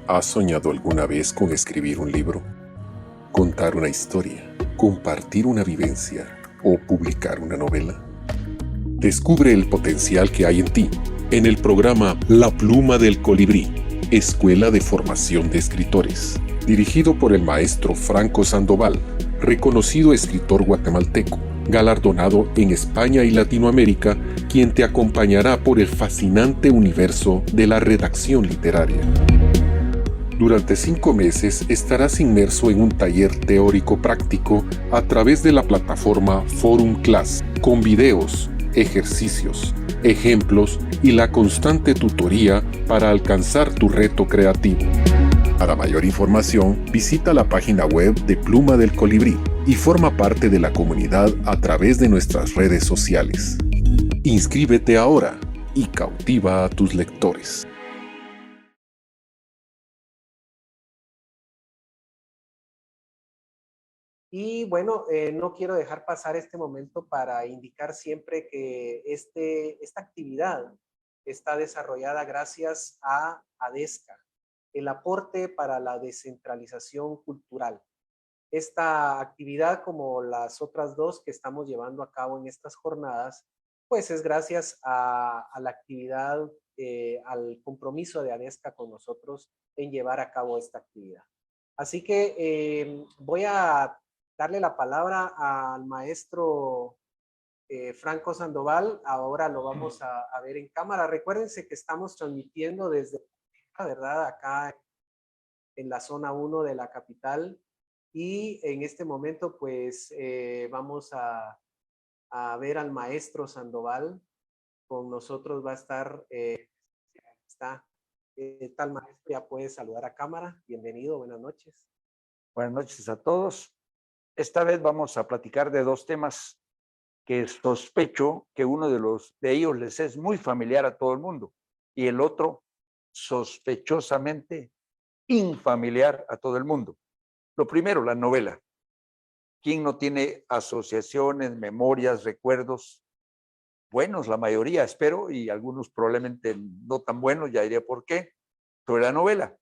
¿Has soñado alguna vez con escribir un libro? ¿Contar una historia? ¿Compartir una vivencia? ¿O publicar una novela? Descubre el potencial que hay en ti en el programa La Pluma del Colibrí, Escuela de Formación de Escritores, dirigido por el maestro Franco Sandoval, reconocido escritor guatemalteco, galardonado en España y Latinoamérica, quien te acompañará por el fascinante universo de la redacción literaria. Durante 5 meses estarás inmerso en un taller teórico práctico a través de la plataforma Forum Class, con videos, ejercicios, ejemplos y la constante tutoría para alcanzar tu reto creativo. Para mayor información, visita la página web de Pluma del Colibrí y forma parte de la comunidad a través de nuestras redes sociales. Inscríbete ahora y cautiva a tus lectores. Y bueno, no quiero dejar pasar este momento para indicar siempre que esta actividad está desarrollada gracias a ADESCA, el aporte para la descentralización cultural. Esta actividad, como las otras dos que estamos llevando a cabo en estas jornadas, pues es gracias a la actividad, al compromiso de ADESCA con nosotros en llevar a cabo esta actividad. Así que voy a darle la palabra al maestro Franco Sandoval. Ahora lo vamos a ver en cámara. Recuérdense que estamos transmitiendo desde, ¿verdad? Acá en la zona 1 de la capital. Y en este momento, pues, vamos a ver al maestro Sandoval. Con nosotros va a estar, está, tal maestro, ya puede saludar a cámara. Bienvenido, buenas noches. Buenas noches a todos. Esta vez vamos a platicar de dos temas que sospecho que uno de ellos les es muy familiar a todo el mundo y el otro sospechosamente infamiliar a todo el mundo. Lo primero, la novela. ¿Quién no tiene asociaciones, memorias, recuerdos? Buenos, la mayoría, espero, y algunos probablemente no tan buenos, ya diré por qué, sobre la novela.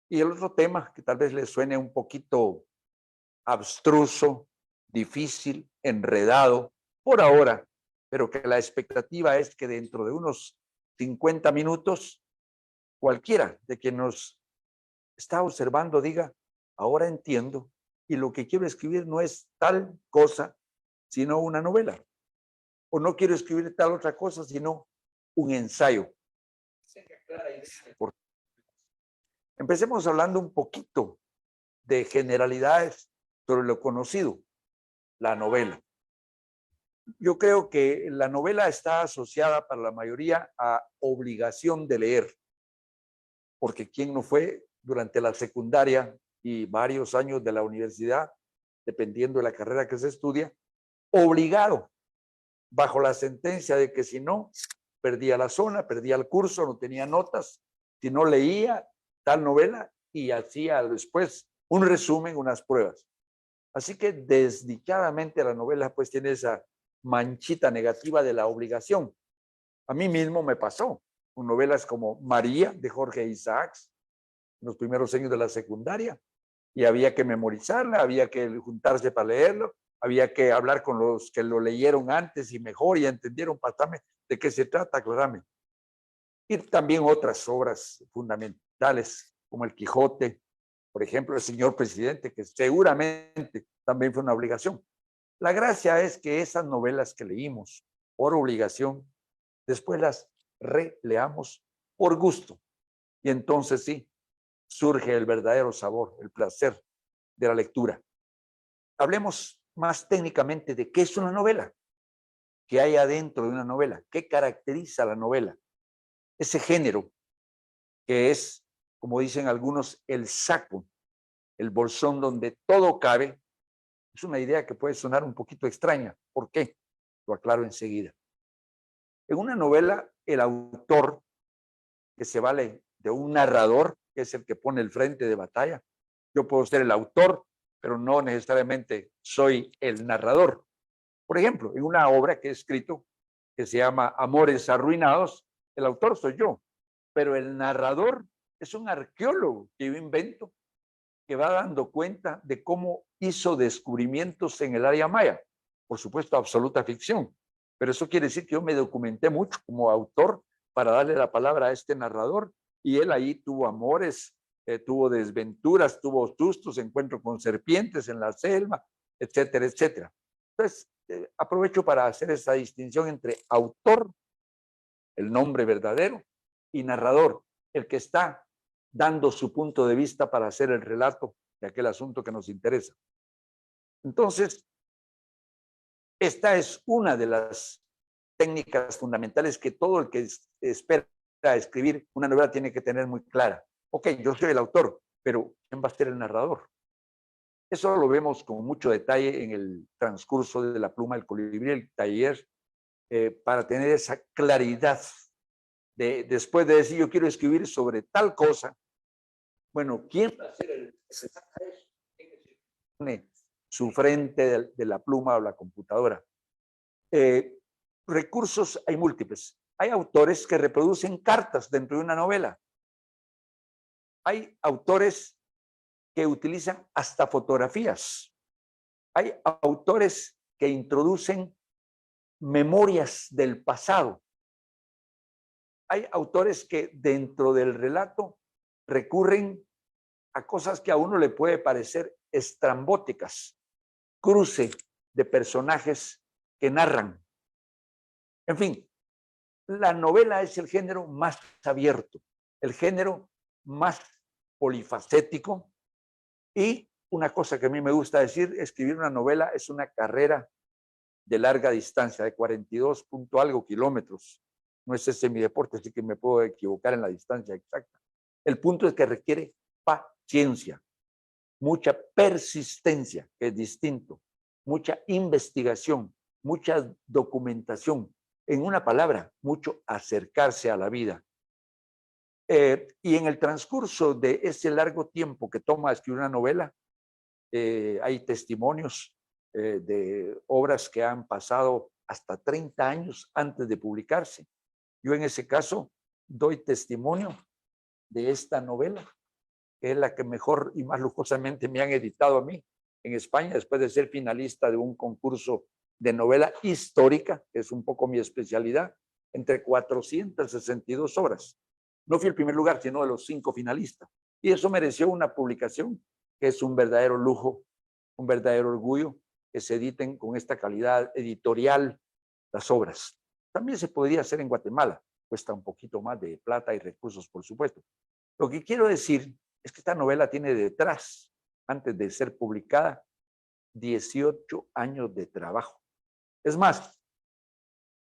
Y el otro tema que tal vez les suene un poquito abstruso, difícil, enredado, por ahora, pero que la expectativa es que dentro de unos 50 minutos, cualquiera de quien nos está observando diga, ahora entiendo, y lo que quiero escribir no es tal cosa, sino una novela. O no quiero escribir tal otra cosa, sino un ensayo. Empecemos hablando un poquito de generalidades sobre lo conocido, la novela. Yo creo que la novela está asociada para la mayoría a obligación de leer, porque ¿quién no fue durante la secundaria y varios años de la universidad, dependiendo de la carrera que se estudia, obligado bajo la sentencia de que si no, perdía la zona, perdía el curso, no tenía notas, si no leía tal novela y hacía después un resumen, unas pruebas? Así que desdichadamente la novela pues tiene esa manchita negativa de la obligación. A mí mismo me pasó con novelas como María de Jorge Isaacs en los primeros años de la secundaria y había que memorizarla, había que juntarse para leerlo, había que hablar con los que lo leyeron antes y mejor y entendieron, pasame de qué se trata, aclarame. Y también otras obras fundamentales como El Quijote, por ejemplo, El Señor Presidente, que seguramente también fue una obligación. La gracia es que esas novelas que leímos por obligación, después las releamos por gusto. Y entonces sí, surge el verdadero sabor, el placer de la lectura. Hablemos más técnicamente de qué es una novela, qué hay adentro de una novela, qué caracteriza la novela. Ese género que es, como dicen algunos, el saco, el bolsón donde todo cabe, es una idea que puede sonar un poquito extraña. ¿Por qué? Lo aclaro enseguida. En una novela, el autor, que se vale de un narrador, que es el que pone el frente de batalla. Yo puedo ser el autor, pero no necesariamente soy el narrador. Por ejemplo, en una obra que he escrito, que se llama Amores Arruinados, el autor soy yo, pero el narrador es un arqueólogo que yo invento, que va dando cuenta de cómo hizo descubrimientos en el área maya. Por supuesto, absoluta ficción, pero eso quiere decir que yo me documenté mucho como autor para darle la palabra a este narrador, y él ahí tuvo amores, tuvo desventuras, tuvo sustos, encuentro con serpientes en la selva, etcétera, etcétera. Entonces, aprovecho para hacer esa distinción entre autor, el nombre verdadero, y narrador, el que está dando su punto de vista para hacer el relato de aquel asunto que nos interesa. Entonces, esta es una de las técnicas fundamentales que todo el que espera escribir una novela tiene que tener muy clara. Ok, yo soy el autor, pero ¿quién va a ser el narrador? Eso lo vemos con mucho detalle en el transcurso de La pluma del colibrí, el taller, para tener esa claridad de, después de decir yo quiero escribir sobre tal cosa, bueno, ¿quién va a ser el que se saca eso? Pone su frente de la pluma o la computadora. Recursos hay múltiples. Hay autores que reproducen cartas dentro de una novela. Hay autores que utilizan hasta fotografías. Hay autores que introducen memorias del pasado. Hay autores que dentro del relato recurren a cosas que a uno le puede parecer estrambóticas, cruce de personajes que narran. En fin, la novela es el género más abierto, el género más polifacético, y una cosa que a mí me gusta decir, escribir una novela es una carrera de larga distancia, de 42 punto algo kilómetros. No es ese mi deporte, así que me puedo equivocar en la distancia exacta. El punto es que requiere paciencia, mucha persistencia, que es distinto, mucha investigación, mucha documentación. En una palabra, mucho acercarse a la vida. Y en el transcurso de ese largo tiempo que toma escribir una novela, hay testimonios de obras que han pasado hasta 30 años antes de publicarse. Yo en ese caso doy testimonio de esta novela, que es la que mejor y más lujosamente me han editado a mí en España, después de ser finalista de un concurso de novela histórica, que es un poco mi especialidad, entre 462 obras. No fui el primer lugar, sino de los 5 finalistas. Y eso mereció una publicación que es un verdadero lujo, un verdadero orgullo, que se editen con esta calidad editorial las obras. También se podría hacer en Guatemala, cuesta un poquito más de plata y recursos, por supuesto. Lo que quiero decir es que esta novela tiene detrás, antes de ser publicada, 18 años de trabajo. Es más,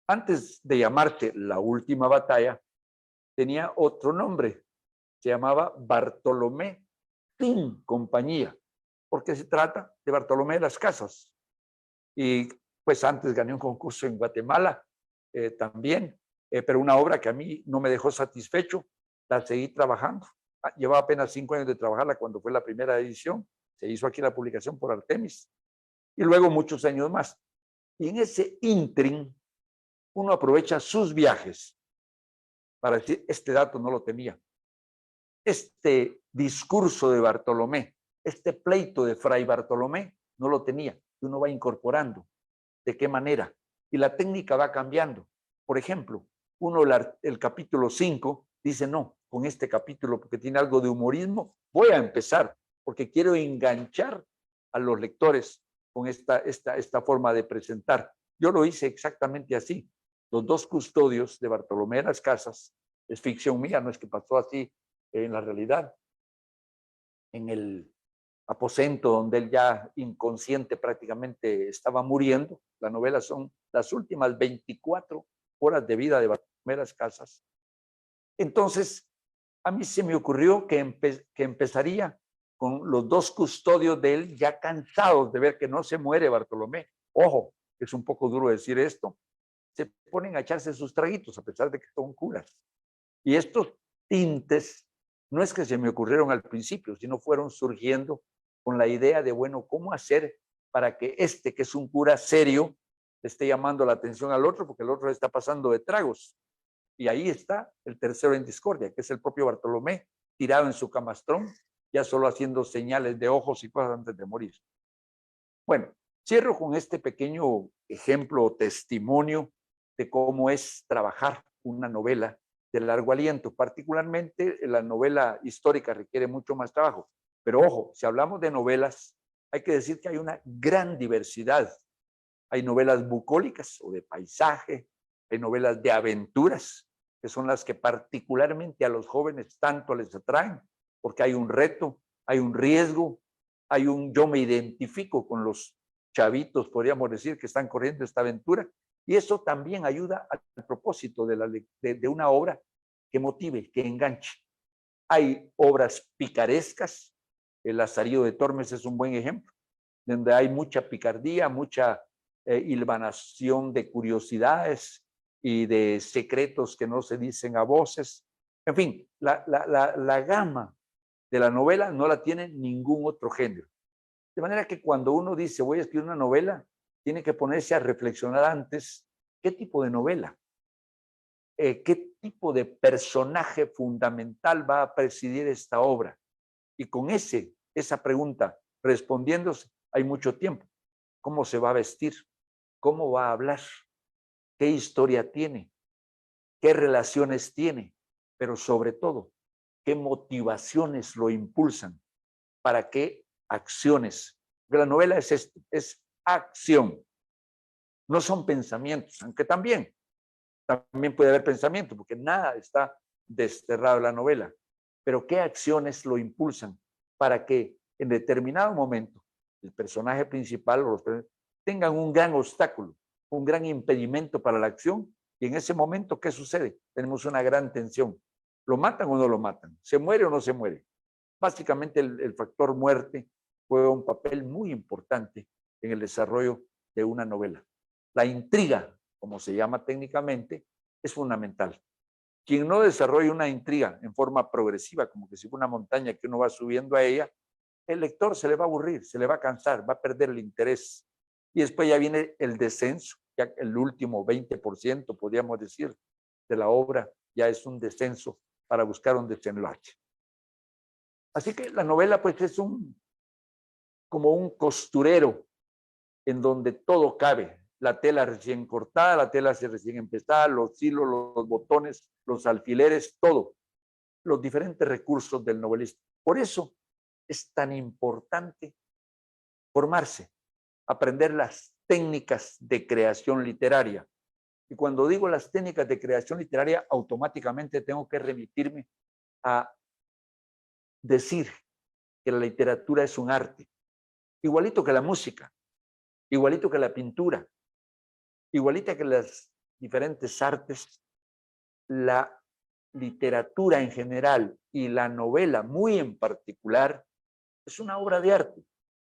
antes de llamarse La Última Batalla, tenía otro nombre, se llamaba Bartolomé sin compañía, porque se trata de Bartolomé de las Casas. Y pues antes gané un concurso en Guatemala también, pero una obra que a mí no me dejó satisfecho, la seguí trabajando. Llevaba apenas 5 años de trabajarla cuando fue la primera edición, se hizo aquí la publicación por Artemis, y luego muchos años más. Y en ese ínterin, uno aprovecha sus viajes para decir, este dato no lo tenía. Este discurso de Bartolomé, este pleito de Fray Bartolomé, no lo tenía. Y uno va incorporando. ¿De qué manera? Y la técnica va cambiando. Por ejemplo, uno el capítulo 5 dice, no, con este capítulo, porque tiene algo de humorismo, voy a empezar, porque quiero enganchar a los lectores con esta forma de presentar. Yo lo hice exactamente así. Los 2 custodios de Bartolomé de las Casas, es ficción mía, no es que pasó así en la realidad. En el aposento donde él ya inconsciente prácticamente estaba muriendo, la novela son las últimas 24 horas de vida de Bartolomé de las Casas. Entonces, a mí se me ocurrió que empezaría con los 2 custodios de él ya cansados de ver que no se muere Bartolomé. Ojo, es un poco duro decir esto, se ponen a echarse sus traguitos a pesar de que son curas. Y estos tintes no es que se me ocurrieron al principio, sino fueron surgiendo con la idea de, bueno, ¿cómo hacer para que que es un cura serio, le esté llamando la atención al otro, porque el otro está pasando de tragos? Y ahí está el tercero en discordia, que es el propio Bartolomé, tirado en su camastrón, ya solo haciendo señales de ojos y cosas antes de morir. Bueno, cierro con este pequeño ejemplo o testimonio de cómo es trabajar una novela de largo aliento. Particularmente la novela histórica requiere mucho más trabajo. Pero ojo, si hablamos de novelas, hay que decir que hay una gran diversidad. Hay novelas bucólicas o de paisaje, hay novelas de aventuras, que son las que particularmente a los jóvenes tanto les atraen, porque hay un reto, hay un riesgo, yo me identifico con los chavitos, podríamos decir, que están corriendo esta aventura, y eso también ayuda al propósito de una obra que motive, que enganche. Hay obras picarescas, el Lazarillo de Tormes es un buen ejemplo, donde hay mucha picardía, mucha hilvanación de curiosidades y de secretos que no se dicen a voces. En fin, la gama de la novela no la tiene ningún otro género. De manera que cuando uno dice voy a escribir una novela, tiene que ponerse a reflexionar antes qué tipo de novela, qué tipo de personaje fundamental va a presidir esta obra. Y con esa pregunta respondiéndose, hay mucho tiempo. ¿Cómo se va a vestir? ¿Cómo va a hablar? ¿Qué historia tiene? ¿Qué relaciones tiene? Pero sobre todo, ¿qué motivaciones lo impulsan? ¿Para qué acciones? Porque la novela es esto, es acción. No son pensamientos, aunque también puede haber pensamiento, porque nada está desterrado en la novela. Pero ¿qué acciones lo impulsan para que en determinado momento el personaje principal o los tengan un gran obstáculo, un gran impedimento para la acción? Y en ese momento, ¿qué sucede? Tenemos una gran tensión. ¿Lo matan o no lo matan? ¿Se muere o no se muere? Básicamente el factor muerte juega un papel muy importante en el desarrollo de una novela. La intriga, como se llama técnicamente, es fundamental. Quien no desarrolla una intriga en forma progresiva, como que si fuera una montaña que uno va subiendo a ella, el lector se le va a aburrir, se le va a cansar, va a perder el interés. Y después ya viene el descenso, ya el último 20%, podríamos decir, de la obra, ya es un descenso para buscar un desenlace. Así que la novela pues es como un costurero en donde todo cabe. La tela recién cortada, la tela recién empezada, los hilos, los botones, los alfileres, todo. Los diferentes recursos del novelista. Por eso es tan importante formarse, aprender las técnicas de creación literaria. Y cuando digo las técnicas de creación literaria, automáticamente tengo que remitirme a decir que la literatura es un arte, igualito que la música, igualito que la pintura, igualita que las diferentes artes. La literatura en general y la novela muy en particular es una obra de arte.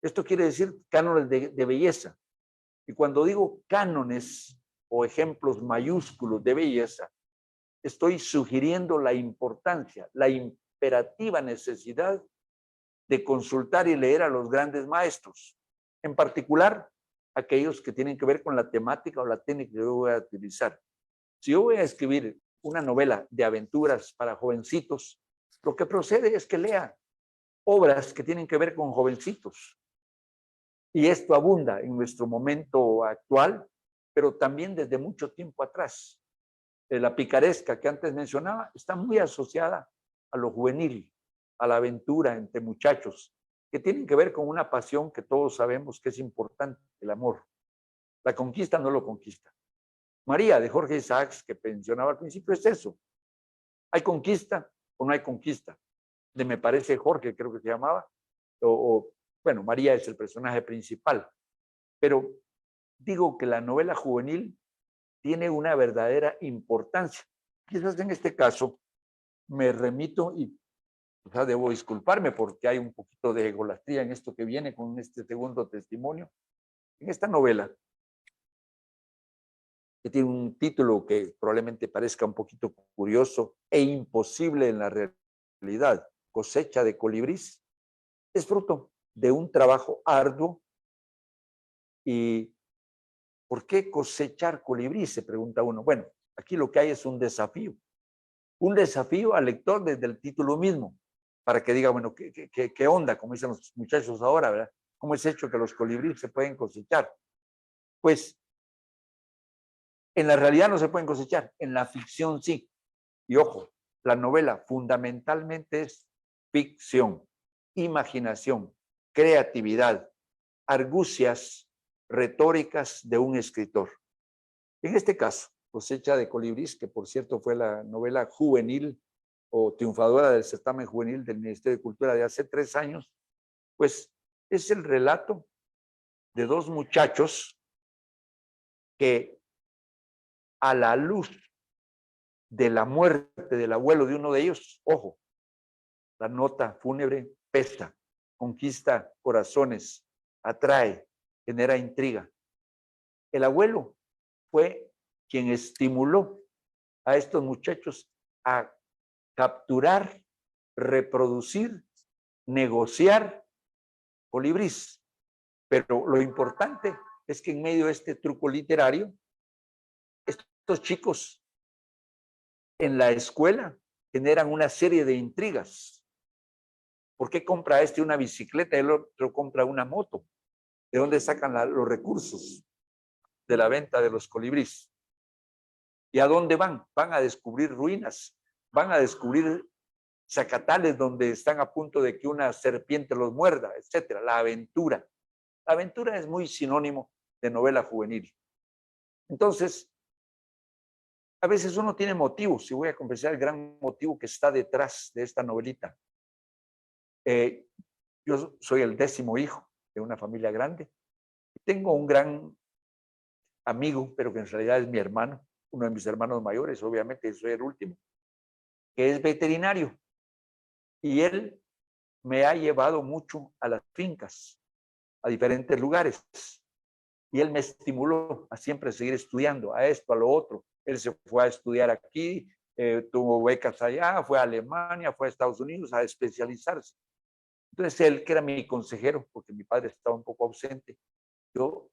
Esto quiere decir cánones de belleza. Y cuando digo cánones o ejemplos mayúsculos de belleza, estoy sugiriendo la importancia, la imperativa necesidad de consultar y leer a los grandes maestros, en particular aquellos que tienen que ver con la temática o la técnica que yo voy a utilizar. Si yo voy a escribir una novela de aventuras para jovencitos, lo que procede es que lea obras que tienen que ver con jovencitos. Y esto abunda en nuestro momento actual, pero también desde mucho tiempo atrás. La picaresca que antes mencionaba está muy asociada a lo juvenil, a la aventura entre muchachos, que tienen que ver con una pasión que todos sabemos que es importante, el amor. La conquista no lo conquista. María, de Jorge Isaacs, que mencionaba al principio, es eso. ¿Hay conquista o no hay conquista? De me parece Jorge, creo que se llamaba, bueno, María es el personaje principal. Pero digo que la novela juvenil tiene una verdadera importancia. Quizás en este caso me remito y quizás debo disculparme porque hay un poquito de egolatría en esto que viene con este segundo testimonio. En esta novela, que tiene un título que probablemente parezca un poquito curioso e imposible en la realidad, Cosecha de colibrís, es fruto de un trabajo arduo. ¿Y por qué cosechar colibrís? Se pregunta uno. Bueno, aquí lo que hay es un desafío al lector desde el título mismo. para que diga, bueno, ¿qué onda? Como dicen los muchachos ahora, ¿verdad? ¿Cómo es hecho que los colibríes se pueden cosechar? Pues en la realidad no se pueden cosechar, en la ficción sí. Y ojo, la novela fundamentalmente es ficción, imaginación, creatividad, argucias retóricas de un escritor. En este caso, Cosecha de Colibríes, que por cierto fue la novela juvenil o triunfadora del certamen juvenil del Ministerio de Cultura de hace 3 años, pues es el relato de 2 muchachos que a la luz de la muerte del abuelo de uno de ellos, ojo, la nota fúnebre pesa, conquista corazones, atrae, genera intriga. El abuelo fue quien estimuló a estos muchachos a capturar, reproducir, negociar colibríes. Pero lo importante es que en medio de este truco literario, estos chicos en la escuela generan una serie de intrigas. ¿Por qué compra este una bicicleta y el otro compra una moto? ¿De dónde sacan los recursos de la venta de los colibríes? ¿Y a dónde van? Van a descubrir ruinas, van a descubrir zacatales donde están a punto de que una serpiente los muerda, etcétera. La aventura. La aventura es muy sinónimo de novela juvenil. Entonces, a veces uno tiene motivos, y voy a confesar el gran motivo que está detrás de esta novelita. Yo soy el 10º hijo de una familia grande. Tengo un gran amigo, pero que en realidad es mi hermano, uno de mis hermanos mayores, obviamente soy el último, que es veterinario. Y él me ha llevado mucho a las fincas, a diferentes lugares. Y él me estimuló a siempre seguir estudiando, a esto, a lo otro. Él se fue a estudiar aquí, tuvo becas allá, fue a Alemania, fue a Estados Unidos a especializarse. Entonces él, que era mi consejero, porque mi padre estaba un poco ausente, yo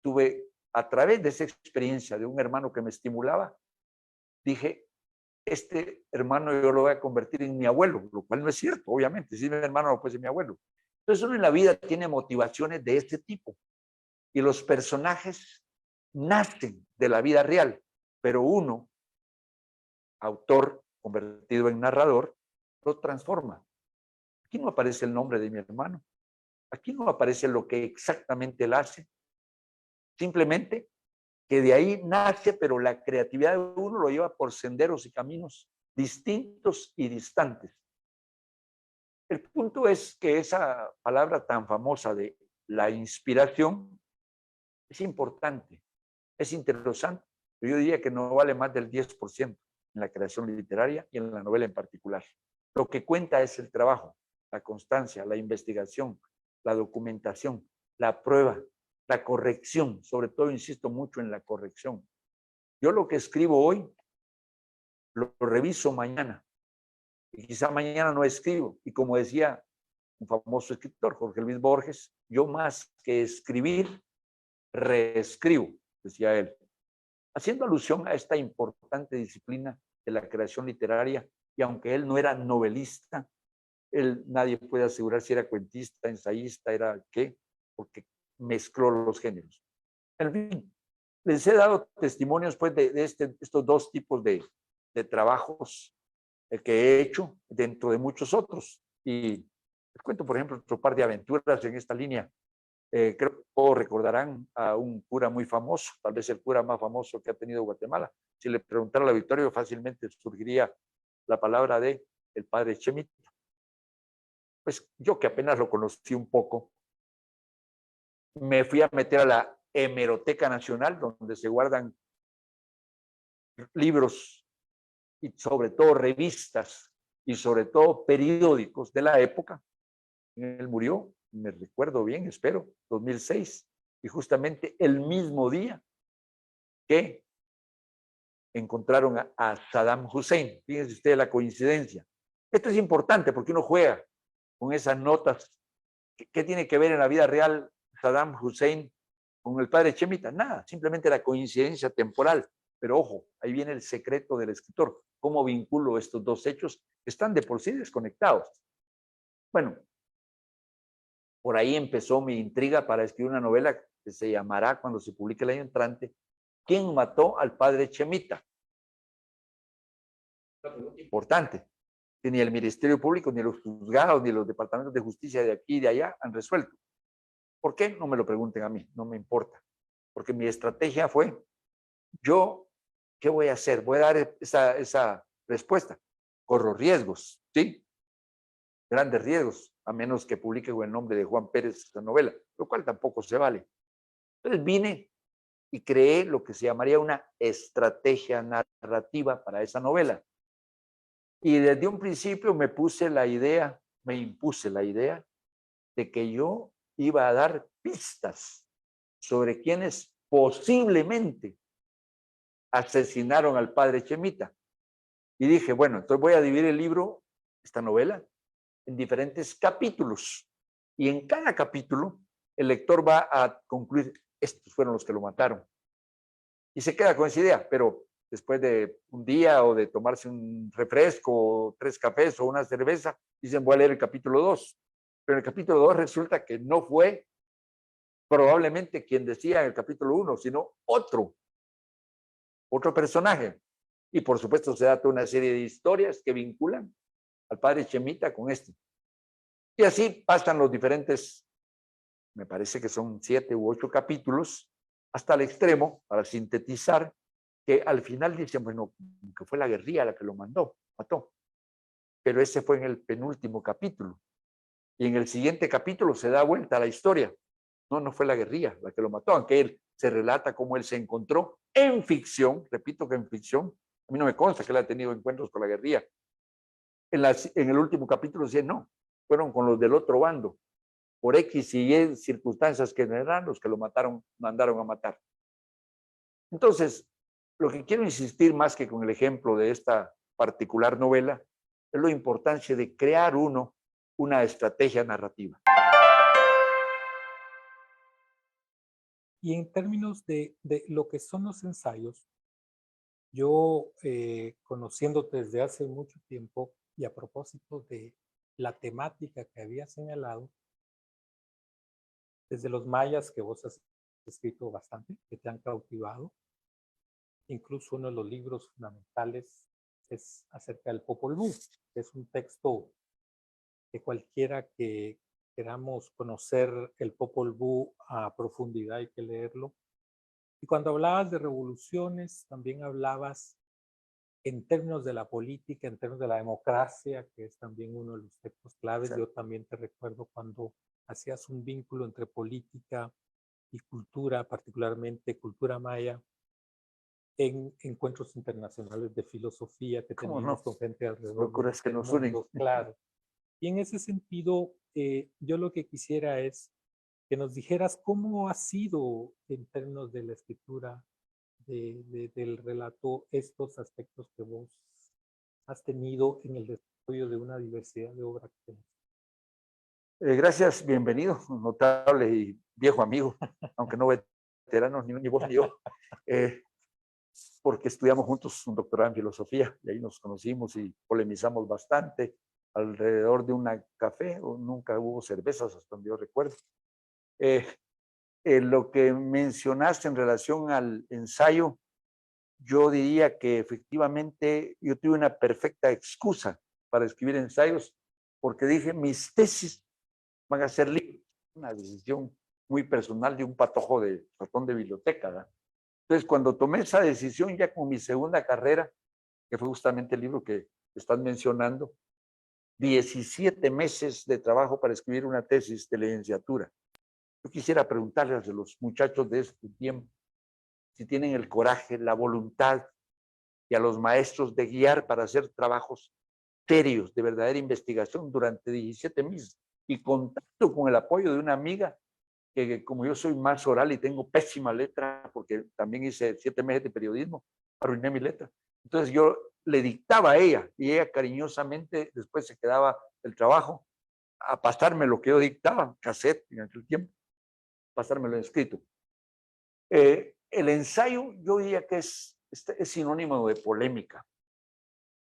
tuve, a través de esa experiencia de un hermano que me estimulaba, dije, este hermano yo lo voy a convertir en mi abuelo, lo cual no es cierto, obviamente, si es mi hermano no puede ser mi abuelo. Entonces uno en la vida tiene motivaciones de este tipo y los personajes nacen de la vida real, pero uno, autor convertido en narrador, lo transforma. Aquí no aparece el nombre de mi hermano, aquí no aparece lo que exactamente él hace, simplemente que de ahí nace, pero la creatividad de uno lo lleva por senderos y caminos distintos y distantes. El punto es que esa palabra tan famosa de la inspiración es importante, es interesante, pero yo diría que no vale más del 10% en la creación literaria y en la novela en particular. Lo que cuenta es el trabajo, la constancia, la investigación, la documentación, la prueba, la corrección, sobre todo insisto mucho en la corrección. Yo lo que escribo hoy lo reviso mañana y quizá mañana no escribo. Y como decía un famoso escritor, Jorge Luis Borges, yo más que escribir, reescribo, decía él, haciendo alusión a esta importante disciplina de la creación literaria. Y aunque él no era novelista, nadie puede asegurar si era cuentista, ensayista, era qué, porque mezcló los géneros. En fin, les he dado testimonios pues, de estos 2 tipos de trabajos que he hecho dentro de muchos otros. Y les cuento, por ejemplo, otro par de aventuras en esta línea. Creo que todos recordarán a un cura muy famoso, tal vez el cura más famoso que ha tenido Guatemala. Si le preguntara a Victorio, fácilmente surgiría la palabra de el padre Chemita. Pues yo que apenas lo conocí un poco, me fui a meter a la Hemeroteca Nacional, donde se guardan libros y sobre todo revistas y sobre todo periódicos de la época. Él murió, me recuerdo bien, espero, 2006, y justamente el mismo día que encontraron a Saddam Hussein. Fíjense ustedes la coincidencia. Esto es importante porque uno juega con esas notas. ¿Qué tiene que ver en la vida real Saddam Hussein con el padre Chemita? Nada, simplemente la coincidencia temporal. Pero ojo, ahí viene el secreto del escritor. ¿Cómo vinculo estos dos hechos que están de por sí desconectados? Bueno, por ahí empezó mi intriga para escribir una novela que se llamará, cuando se publique el año entrante, ¿Quién mató al padre Chemita? Importante, que ni el Ministerio Público, ni los juzgados, ni los departamentos de justicia de aquí y de allá han resuelto. ¿Por qué? No me lo pregunten a mí, no me importa. Porque mi estrategia fue, yo, ¿qué voy a hacer? Voy a dar esa respuesta. Corro riesgos, ¿sí? Grandes riesgos, a menos que publique con el nombre de Juan Pérez esta novela, lo cual tampoco se vale. Entonces vine y creé lo que se llamaría una estrategia narrativa para esa novela. Y desde un principio me impuse la idea de que yo iba a dar pistas sobre quienes posiblemente asesinaron al padre Chemita. Y dije, bueno, entonces voy a dividir el libro, esta novela, en diferentes capítulos. Y en cada capítulo, el lector va a concluir, estos fueron los que lo mataron. Y se queda con esa idea, pero después de un día o de tomarse un refresco, o 3 cafés o una cerveza, dicen, voy a leer el capítulo 2. Pero en el capítulo 2 resulta que no fue probablemente quien decía en el capítulo 1, sino otro personaje. Y por supuesto se da toda una serie de historias que vinculan al padre Chemita con esto. Y así pasan los diferentes, me parece que son 7 u 8 capítulos, hasta el extremo, para sintetizar, que al final dicen, bueno, que fue la guerrilla la que lo mató. Pero ese fue en el penúltimo capítulo. Y en el siguiente capítulo se da vuelta a la historia. No fue la guerrilla la que lo mató, aunque él se relata cómo él se encontró en ficción, repito que en ficción, a mí no me consta que él ha tenido encuentros con la guerrilla. En el último capítulo dice, no, fueron con los del otro bando, por X y Y circunstancias que eran los que lo mandaron a matar. Entonces, lo que quiero insistir más que con el ejemplo de esta particular novela, es la importancia de crear una estrategia narrativa. Y en términos de lo que son los ensayos, yo conociéndote desde hace mucho tiempo y a propósito de la temática que había señalado, desde los mayas que vos has escrito bastante, que te han cautivado, incluso uno de los libros fundamentales es acerca del Popol Vuh, que es un texto que cualquiera que queramos conocer el Popol Vuh a profundidad hay que leerlo. Y cuando hablabas de revoluciones, también hablabas en términos de la política, en términos de la democracia, que es también uno de los textos claves. Sí. Yo también te recuerdo cuando hacías un vínculo entre política y cultura, particularmente cultura maya, en encuentros internacionales de filosofía que teníamos con gente alrededor del mundo, claro. Y en ese sentido, yo lo que quisiera es que nos dijeras cómo ha sido en términos de la escritura del relato estos aspectos que vos has tenido en el desarrollo de una diversidad de obras que tenés. Gracias, bienvenido, notable y viejo amigo, aunque no veteranos ni vos ni yo, porque estudiamos juntos un doctorado en filosofía y ahí nos conocimos y polemizamos bastante alrededor de un café, o nunca hubo cervezas hasta donde yo recuerdo. Lo que mencionaste en relación al ensayo, yo diría que efectivamente yo tuve una perfecta excusa para escribir ensayos, porque dije, mis tesis van a ser libros, una decisión muy personal de un patojo de ratón de biblioteca, ¿verdad? Entonces, cuando tomé esa decisión ya con mi segunda carrera, que fue justamente el libro que estás mencionando, 17 meses de trabajo para escribir una tesis de licenciatura. Yo quisiera preguntarles a los muchachos de este tiempo si tienen el coraje, la voluntad y a los maestros de guiar para hacer trabajos serios, de verdadera investigación durante 17 meses y contacto con el apoyo de una amiga que como yo soy más oral y tengo pésima letra, porque también hice 7 meses de periodismo, arruiné mi letra. Entonces yo le dictaba a ella y ella cariñosamente después se quedaba el trabajo a pasarme lo que yo dictaba, cassette en aquel tiempo, pasármelo en escrito. El ensayo yo diría que es sinónimo de polémica.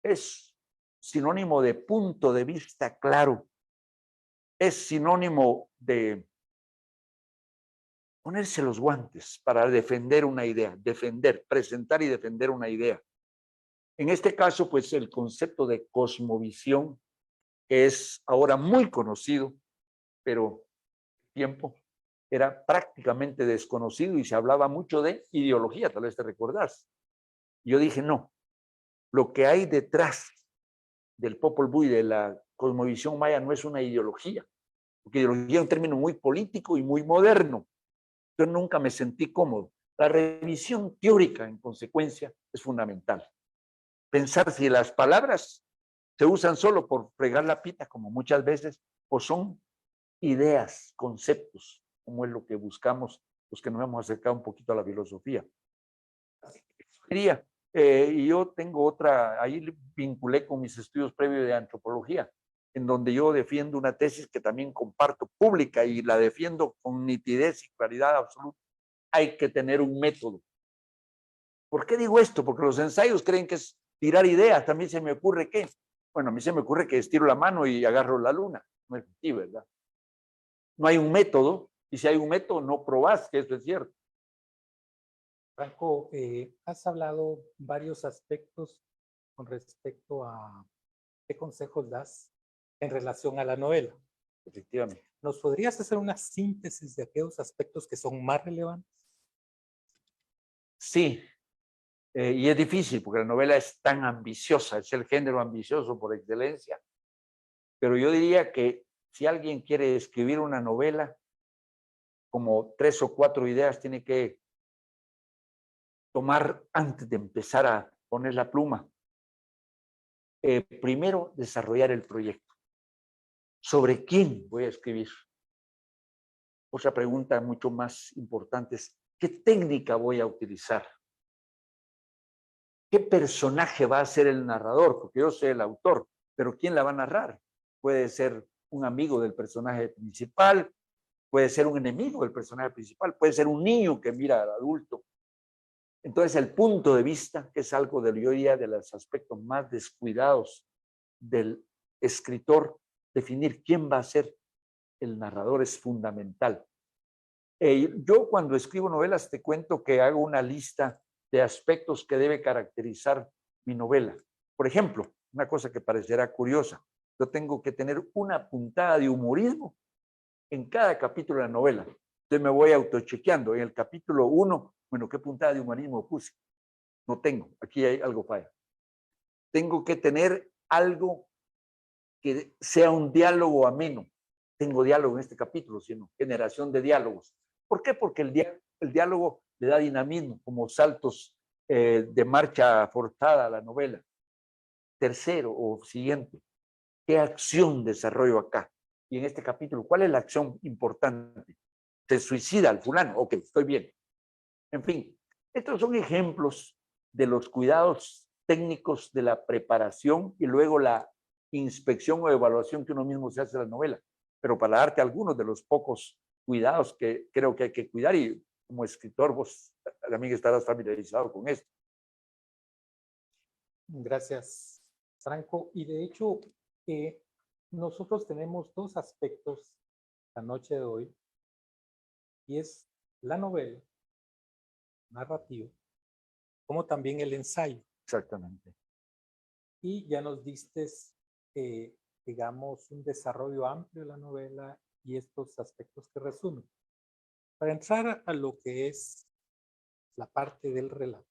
es sinónimo de punto de vista claro, es sinónimo de ponerse los guantes para defender una idea, presentar y defender una idea. En este caso, pues el concepto de cosmovisión, que es ahora muy conocido, pero tiempo era prácticamente desconocido y se hablaba mucho de ideología, tal vez te recordás. Yo dije, no, lo que hay detrás del Popol Vuh y de la cosmovisión maya no es una ideología, porque ideología es un término muy político y muy moderno. Yo nunca me sentí cómodo. La revisión teórica, en consecuencia, es fundamental. Pensar si las palabras se usan solo por fregar la pita, como muchas veces, o son ideas, conceptos, como es lo que buscamos los que nos hemos acercado un poquito a la filosofía. Y yo tengo otra, ahí vinculé con mis estudios previos de antropología, en donde yo defiendo una tesis que también comparto pública y la defiendo con nitidez y claridad absoluta. Hay que tener un método. ¿Por qué digo esto? Porque los ensayos creen que es tirar ideas. También se me ocurre que, bueno, a mí se me ocurre que estiro la mano y agarro la luna. No es así, ¿verdad? No hay un método, y si hay un método, no probás que esto es cierto. Franco, has hablado varios aspectos con respecto a qué consejos das en relación a la novela. Efectivamente. ¿Nos podrías hacer una síntesis de aquellos aspectos que son más relevantes? Sí, y es difícil porque la novela es tan ambiciosa, es el género ambicioso por excelencia. Pero yo diría que si alguien quiere escribir una novela, como 3 o 4 ideas tiene que tomar antes de empezar a poner la pluma. Primero, desarrollar el proyecto. ¿Sobre quién voy a escribir? Otra pregunta mucho más importante es, ¿qué técnica voy a utilizar? ¿Qué personaje va a ser el narrador? Porque yo soy el autor, pero ¿quién la va a narrar? Puede ser un amigo del personaje principal, puede ser un enemigo del personaje principal, puede ser un niño que mira al adulto. Entonces, el punto de vista, que es algo de yo diría de los aspectos más descuidados del escritor, definir quién va a ser el narrador es fundamental. Yo cuando escribo novelas te cuento que hago una lista de aspectos que debe caracterizar mi novela. Por ejemplo, una cosa que parecerá curiosa, yo tengo que tener una puntada de humorismo en cada capítulo de la novela. Entonces me voy autochequeando. En el capítulo 1, bueno, ¿qué puntada de humorismo puse? No tengo, aquí hay algo falla. Tengo que tener algo que sea un diálogo ameno. Tengo diálogo en este capítulo, sino generación de diálogos. ¿Por qué? Porque el diálogo le da dinamismo, como saltos de marcha forzada a la novela. Tercero o siguiente, ¿qué acción desarrollo acá? Y en este capítulo, ¿cuál es la acción importante? ¿Se suicida el fulano? Ok, estoy bien. En fin, estos son ejemplos de los cuidados técnicos de la preparación y luego la inspección o evaluación que uno mismo se hace de la novela. Pero para darte algunos de los pocos cuidados que creo que hay que cuidar, y como escritor vos también estarás familiarizado con esto. Gracias, Franco. Y de hecho, nosotros tenemos dos aspectos la noche de hoy, y es la novela, narrativa, como también el ensayo. Exactamente. Y ya nos diste, digamos, un desarrollo amplio de la novela y estos aspectos que resumen. Para entrar a lo que es la parte del relato,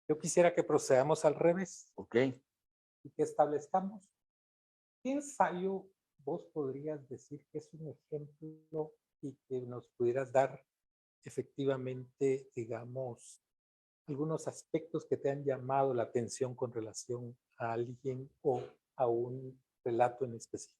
yo quisiera que procedamos al revés. Ok. Y que establezcamos qué ensayo vos podrías decir que es un ejemplo y que nos pudieras dar efectivamente, digamos, algunos aspectos que te han llamado la atención con relación a alguien o a un relato en específico.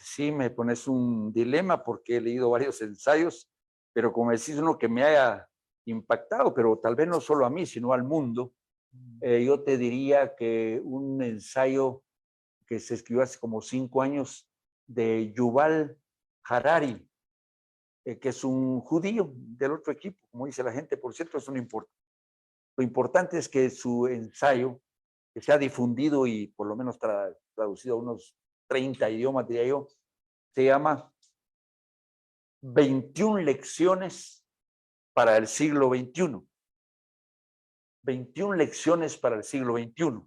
Sí, me pones un dilema porque he leído varios ensayos, pero como decís, uno que me haya impactado, pero tal vez no solo a mí, sino al mundo. Yo te diría que un ensayo que se escribió hace como 5 años de Yuval Harari, que es un judío del otro equipo, como dice la gente, por cierto, eso no importa. Lo importante es que su ensayo, que se ha difundido y por lo menos traducido a unos 30 idiomas, diría yo, se llama 21 lecciones para el siglo XXI. 21 lecciones para el siglo XXI.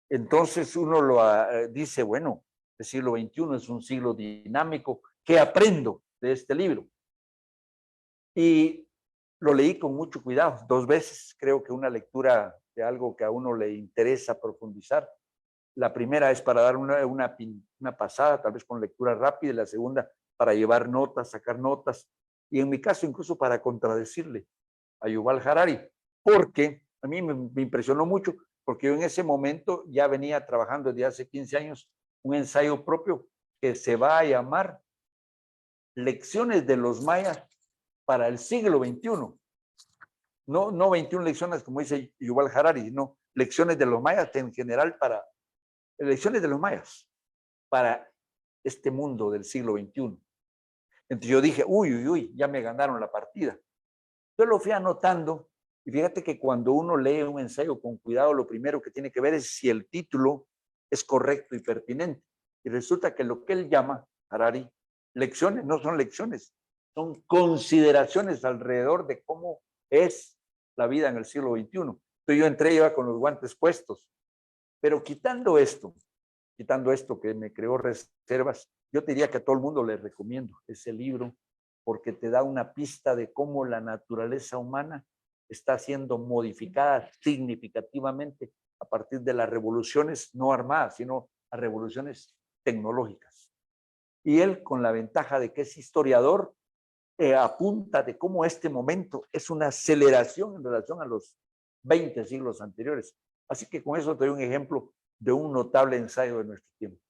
Entonces uno dice, bueno, el siglo XXI es un siglo dinámico. ¿Qué aprendo de este libro? Y lo leí con mucho cuidado, 2 veces. Creo que una lectura de algo que a uno le interesa profundizar. La primera es para dar una pasada, tal vez con lectura rápida, y la segunda para llevar notas, sacar notas, y en mi caso incluso para contradecirle a Yuval Harari, porque a mí me impresionó mucho, porque yo en ese momento ya venía trabajando desde hace 15 años un ensayo propio que se va a llamar Lecciones de los mayas para el siglo XXI. No 21 lecciones como dice Yuval Harari, sino lecciones de los mayas en general para lecciones de los mayas para este mundo del siglo XXI. Entonces yo dije, uy, ya me ganaron la partida. Yo lo fui anotando y fíjate que cuando uno lee un ensayo con cuidado, lo primero que tiene que ver es si el título es correcto y pertinente. Y resulta que lo que él llama, Harari, lecciones no son lecciones, son consideraciones alrededor de cómo es la vida en el siglo XXI. Entonces yo entré iba con los guantes puestos. Pero quitando esto que me creó reservas, yo te diría que a todo el mundo le recomiendo ese libro porque te da una pista de cómo la naturaleza humana está siendo modificada significativamente a partir de las revoluciones no armadas, sino a revoluciones tecnológicas. Y él, con la ventaja de que es historiador, apunta de cómo este momento es una aceleración en relación a los 20 siglos anteriores. Así que con eso te doy un ejemplo de un notable ensayo de nuestro tiempo.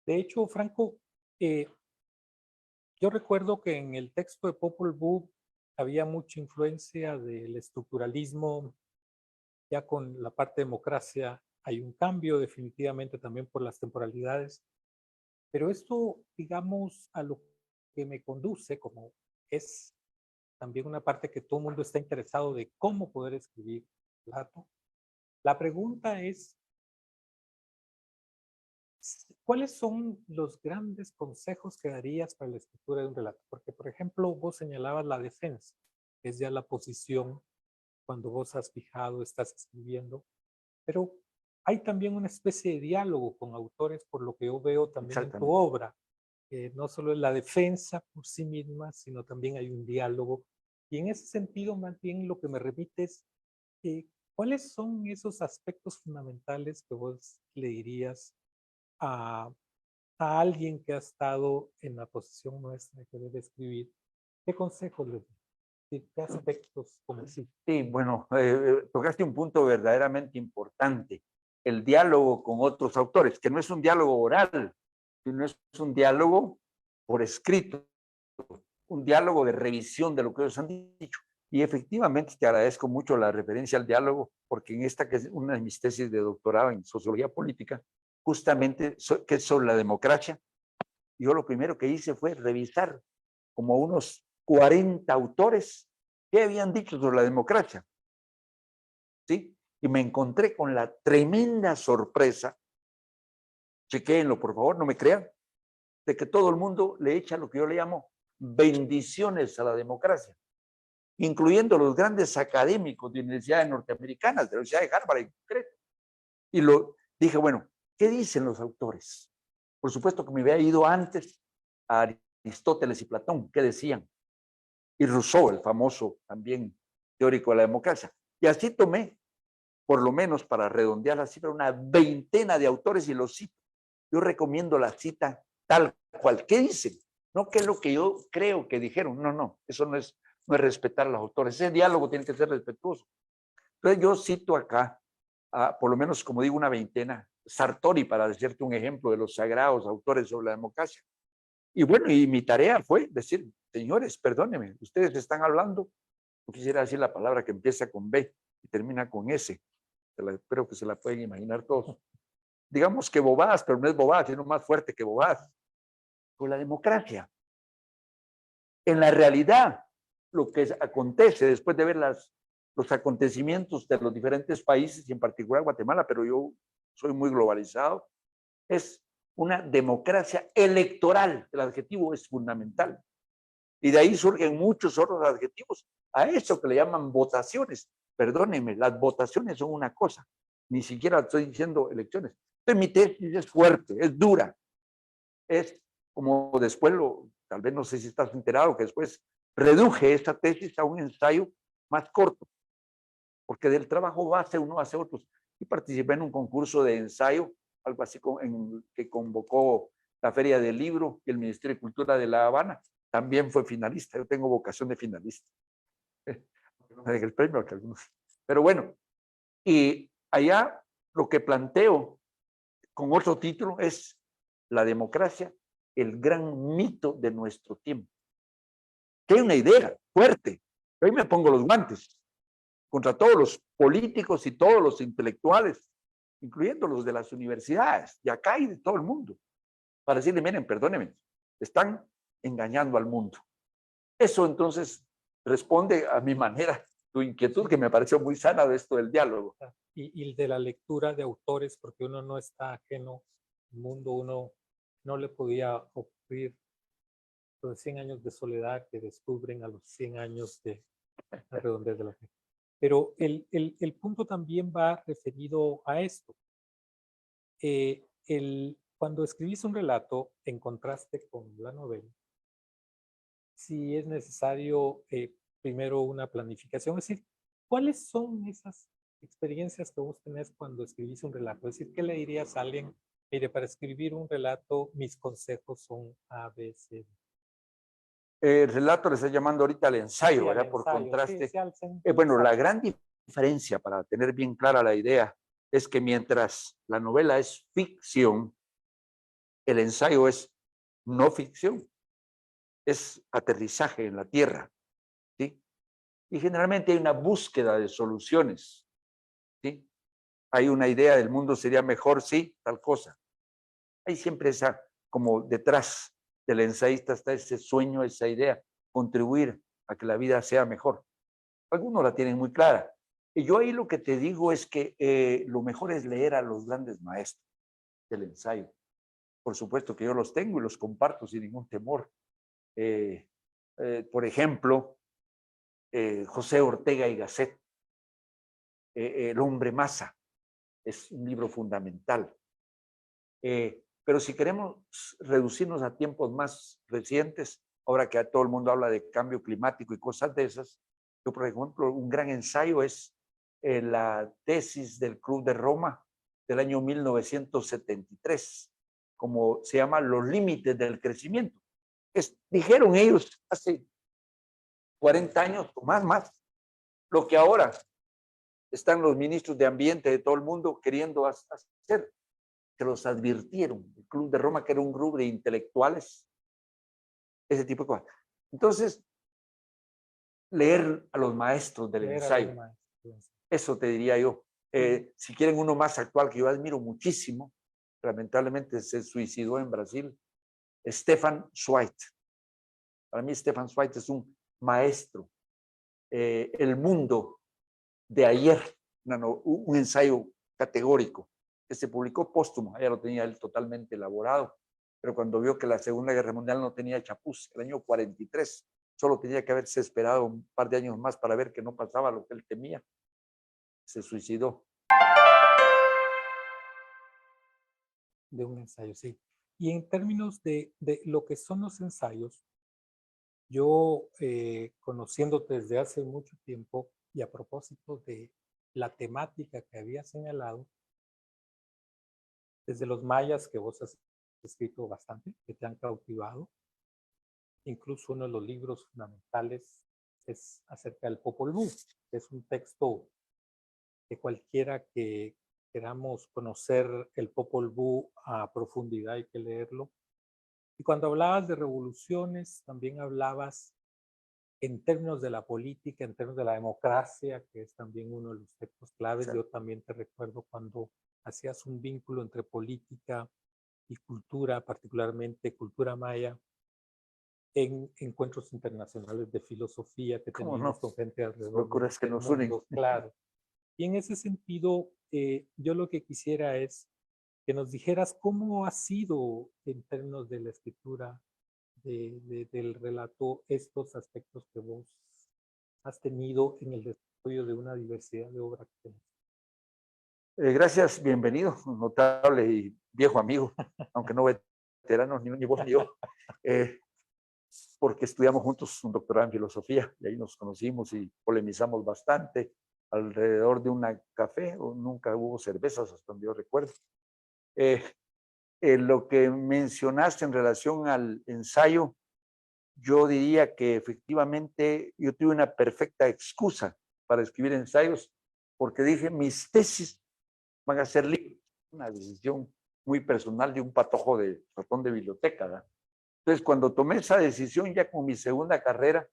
De hecho, Franco, yo recuerdo que en el texto de Popol Vuh había mucha influencia del estructuralismo. Ya con la parte de democracia hay un cambio definitivamente también por las temporalidades. Pero esto, digamos, a lo que me conduce, como es también una parte que todo el mundo está interesado de cómo poder escribir relato. La pregunta es, ¿cuáles son los grandes consejos que darías para la escritura de un relato? Porque, por ejemplo, vos señalabas la defensa, que es ya la posición cuando vos has fijado, estás escribiendo, pero hay también una especie de diálogo con autores, por lo que yo veo también en tu obra. No solo es la defensa por sí misma, sino también hay un diálogo. Y en ese sentido, más bien lo que me remite es, ¿cuáles son esos aspectos fundamentales que vos le dirías a alguien que ha estado en la posición nuestra que debe escribir? ¿Qué consejos le das? ¿Qué aspectos como sí? Sí, bueno, tocaste un punto verdaderamente importante, el diálogo con otros autores, que no es un diálogo oral, sino es un diálogo por escrito, un diálogo de revisión de lo que ellos han dicho. Y efectivamente te agradezco mucho la referencia al diálogo, porque en esta que es una de mis tesis de doctorado en sociología política, justamente que es sobre la democracia, yo lo primero que hice fue revisar como unos 40 autores que habían dicho sobre la democracia. ¿Sí? Y me encontré con la tremenda sorpresa, chequéenlo por favor, no me crean, de que todo el mundo le echa lo que yo le llamo bendiciones a la democracia, incluyendo los grandes académicos de universidades norteamericanas, de la Universidad de Harvard en concreto. Y dije, bueno, ¿qué dicen los autores? Por supuesto que me había ido antes a Aristóteles y Platón, ¿qué decían? Y Rousseau, el famoso también teórico de la democracia. Y así tomé, por lo menos para redondear la cifra, una veintena de autores y los cito. Yo recomiendo la cita tal cual. ¿Qué dicen? No qué es lo que yo creo que dijeron. No, eso no es respetar a los autores. Ese diálogo tiene que ser respetuoso. Entonces yo cito acá, por lo menos como digo, una veintena. Sartori, para decirte un ejemplo de los sagrados autores sobre la democracia. Y bueno, y mi tarea fue decir, señores, perdónenme, ustedes están hablando, no quisiera decir la palabra que empieza con B y termina con S. Espero que se la pueden imaginar todos. Digamos que bobadas, pero no es bobadas, sino más fuerte que bobadas. Con la democracia. En la realidad, lo que acontece después de ver las los acontecimientos de los diferentes países y en particular Guatemala, pero yo soy muy globalizado, es una democracia electoral. El adjetivo es fundamental. Y de ahí surgen muchos otros adjetivos a eso que le llaman votaciones. Perdónenme, las votaciones son una cosa, ni siquiera estoy diciendo elecciones. Entonces, mi tesis es fuerte, es dura, es como después tal vez no sé si estás enterado, que después reduje esta tesis a un ensayo más corto, porque del trabajo base uno hace otros. Y participé en un concurso de ensayo, algo así que convocó la Feria del Libro y el Ministerio de Cultura de La Habana. También fue finalista. Yo tengo vocación de finalista. No me deje el premio a algunos. Pero bueno, y allá lo que planteo con otro título es la democracia, el gran mito de nuestro tiempo. Que hay una idea fuerte. Hoy me pongo los guantes contra todos los políticos y todos los intelectuales, incluyendo los de las universidades, y acá y de todo el mundo, para decirle, miren, perdónenme, están engañando al mundo. Eso entonces responde a mi manera, tu inquietud que me pareció muy sana de esto del diálogo. Y de la lectura de autores, porque uno no está ajeno al mundo, uno no le podía ocurrir los 100 años de soledad que descubren a los 100 años de la redondez de la fe. Pero el punto también va referido a esto. Cuando escribís un relato en contraste con la novela, sí es necesario primero una planificación, es decir, ¿cuáles son esas experiencias que vos tenés cuando escribís un relato? Es decir, ¿qué le dirías a alguien? Mire, para escribir un relato, mis consejos son A, B, C. El relato le está llamando ahorita al ensayo, Sí, al ¿verdad? Por ensayo, contraste. sí, Bueno, la gran diferencia, para tener bien clara la idea, es que mientras la novela es ficción, el ensayo es no ficción, es aterrizaje en la tierra, ¿sí? Y generalmente hay una búsqueda de soluciones, ¿sí? Hay una idea del mundo sería mejor, sí, tal cosa. Hay siempre esa, como detrás del ensayista está ese sueño, esa idea, contribuir a que la vida sea mejor. Algunos la tienen muy clara. Y yo ahí lo que te digo es que lo mejor es leer a los grandes maestros del ensayo. Por supuesto que yo los tengo y los comparto sin ningún temor. Por ejemplo, José Ortega y Gasset, El hombre masa, es un libro fundamental. Pero si queremos reducirnos a tiempos más recientes, ahora que todo el mundo habla de cambio climático y cosas de esas, yo, por ejemplo, un gran ensayo es la tesis del Club de Roma del año 1973, como se llama Los límites del crecimiento. Dijeron ellos hace 40 años o más, lo que ahora están los ministros de ambiente de todo el mundo queriendo hacer. Se los advirtieron, el Club de Roma, que era un grupo de intelectuales, ese tipo de cosas. Entonces, leer a los maestros del ensayo, eso te diría yo. Si quieren uno más actual, que yo admiro muchísimo, lamentablemente se suicidó en Brasil, Stefan Zweig. Para mí Stefan Zweig es un maestro. El mundo de ayer, un ensayo categórico que se publicó póstumo, ya lo tenía él totalmente elaborado, pero cuando vio que la Segunda Guerra Mundial no tenía chapuz, el año 43, solo tenía que haberse esperado un par de años más para ver que no pasaba lo que él temía, se suicidó. De un ensayo, sí. Y en términos de lo que son los ensayos, yo conociéndote desde hace mucho tiempo y a propósito de la temática que había señalado, desde los mayas que vos has escrito bastante, que te han cautivado, incluso uno de los libros fundamentales es acerca del Popol Vuh, que es un texto que cualquiera que queramos conocer el Popol Vuh a profundidad hay que leerlo. Y cuando hablabas de revoluciones, también hablabas en términos de la política, en términos de la democracia, que es también uno de los textos claves. Yo también te recuerdo cuando hacías un vínculo entre política y cultura, particularmente cultura maya. en encuentros internacionales de filosofía que ¿Cómo tenemos no? con gente alrededor Locuras que del nos unen. mundo, claro. Y en ese sentido, yo lo que quisiera es que nos dijeras cómo ha sido en términos de la escritura del relato estos aspectos que vos has tenido en el desarrollo de una diversidad de obras que tenés. Gracias, bienvenido, notable y viejo amigo, aunque no veteranos, ni vos ni yo, porque estudiamos juntos un doctorado en filosofía y ahí nos conocimos y polemizamos bastante alrededor de un café, o nunca hubo cervezas hasta donde yo recuerdo. Lo que mencionaste en relación al ensayo, yo diría que efectivamente yo tuve una perfecta excusa para escribir ensayos, porque dije, mis tesis van a ser libros, una decisión muy personal de un patojo de ratón de biblioteca, ¿verdad? Entonces, cuando tomé esa decisión ya con mi segunda carrera,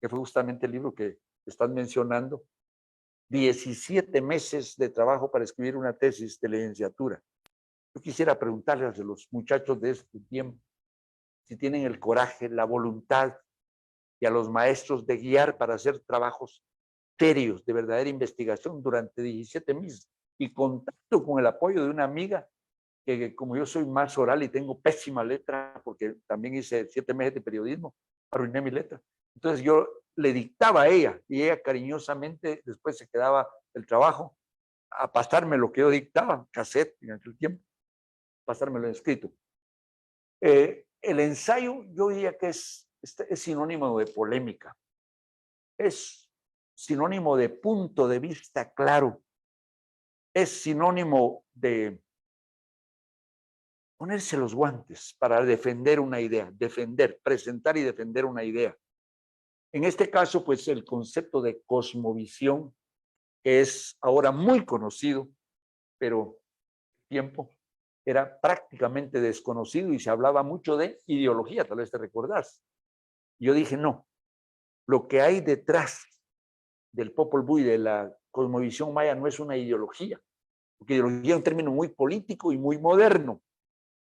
que fue justamente el libro que estás mencionando, 17 meses de trabajo para escribir una tesis de licenciatura. Yo quisiera preguntarles a los muchachos de este tiempo si tienen el coraje, la voluntad y a los maestros de guiar para hacer trabajos serios, de verdadera investigación durante 17 meses y contacto con el apoyo de una amiga que como yo soy más oral y tengo pésima letra, porque también hice 7 meses de periodismo, arruiné mi letra. Entonces yo le dictaba a ella y ella cariñosamente después se quedaba el trabajo a pasarme lo que yo dictaba, cassette en aquel tiempo, pasármelo en escrito. El ensayo yo diría que es sinónimo de polémica, es sinónimo de punto de vista claro, es sinónimo de ponerse los guantes para defender una idea, presentar y defender una idea. En este caso, pues el concepto de cosmovisión, que es ahora muy conocido, pero tiempo era prácticamente desconocido y se hablaba mucho de ideología, tal vez te recordás. Yo dije, no, lo que hay detrás del Popol Vuh y de la cosmovisión maya no es una ideología, porque ideología es un término muy político y muy moderno.